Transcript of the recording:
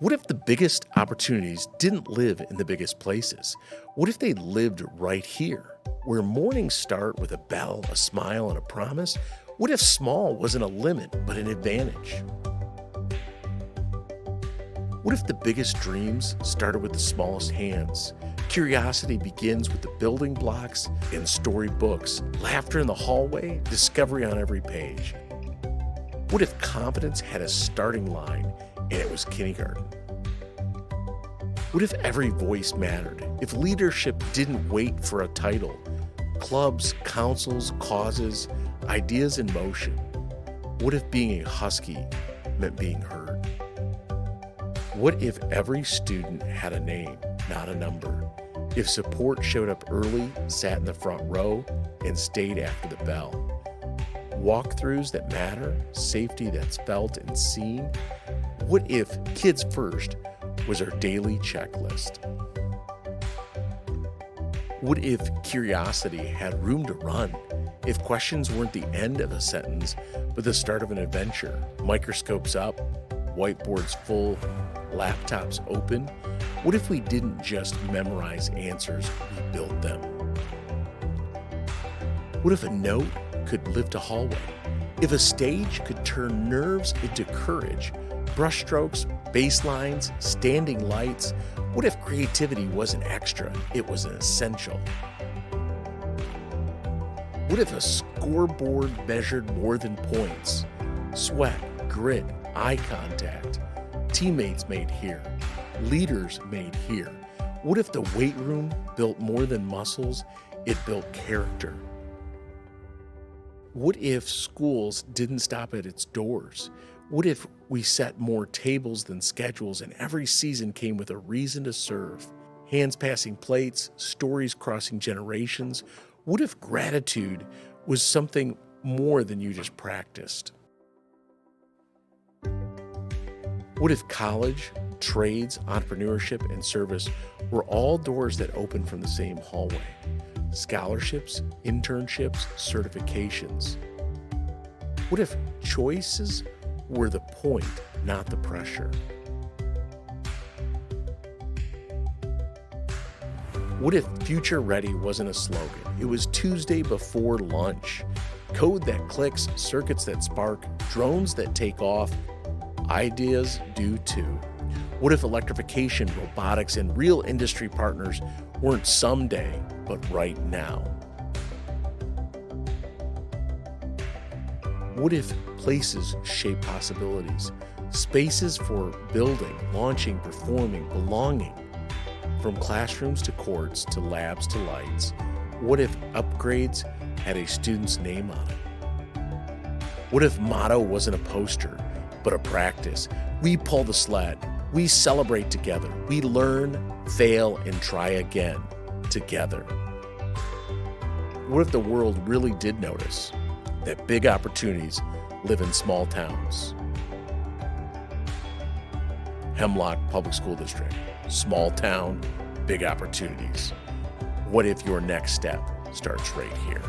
What if the biggest opportunities didn't live in the biggest places? What if they lived right here, where mornings start with a bell, a smile, and a promise? What if small wasn't a limit, but an advantage? What if the biggest dreams started with the smallest hands? Curiosity begins with the building blocks in storybooks, laughter in the hallway, discovery on every page. What if confidence had a starting line and it was kindergarten? What if every voice mattered? If leadership didn't wait for a title? Clubs, councils, causes, ideas in motion. What if being a husky meant being heard? What if every student had a name, not a number? If support showed up early, sat in the front row, and stayed after the bell? Walkthroughs that matter, safety that's felt and seen? What if kids first was our daily checklist? What if curiosity had room to run? If questions weren't the end of a sentence, but the start of an adventure? Microscopes up, whiteboards full, laptops open? What if we didn't just memorize answers, we built them? What if a note could lift a hallway? If a stage could turn nerves into courage, brushstrokes, bass lines, standing lights? What if creativity wasn't extra, it was an essential? What if a scoreboard measured more than points? Sweat, grit, eye contact, teammates made here, leaders made here. What if the weight room built more than muscles, it built character? What if schools didn't stop at its doors? What if we set more tables than schedules and every season came with a reason to serve? Hands passing plates, stories crossing generations. What if gratitude was something more than you just practiced? What if college, trades, entrepreneurship, and service were all doors that open from the same hallway? Scholarships, internships, certifications. What if choices were the point, not the pressure? What if future ready wasn't a slogan? It was Tuesday before lunch. Code that clicks, circuits that spark, drones that take off. Ideas do too. What if electrification, robotics, and real industry partners weren't someday, but right now? What if places shape possibilities? Spaces for building, launching, performing, belonging. From classrooms to courts to labs to lights. What if upgrades had a student's name on it? What if motto wasn't a poster, but a practice? We pull the sled. We celebrate together. We learn, fail, and try again together. What if the world really did notice that big opportunities live in small towns? Hemlock Public School District. Small town, big opportunities. What if your next step starts right here?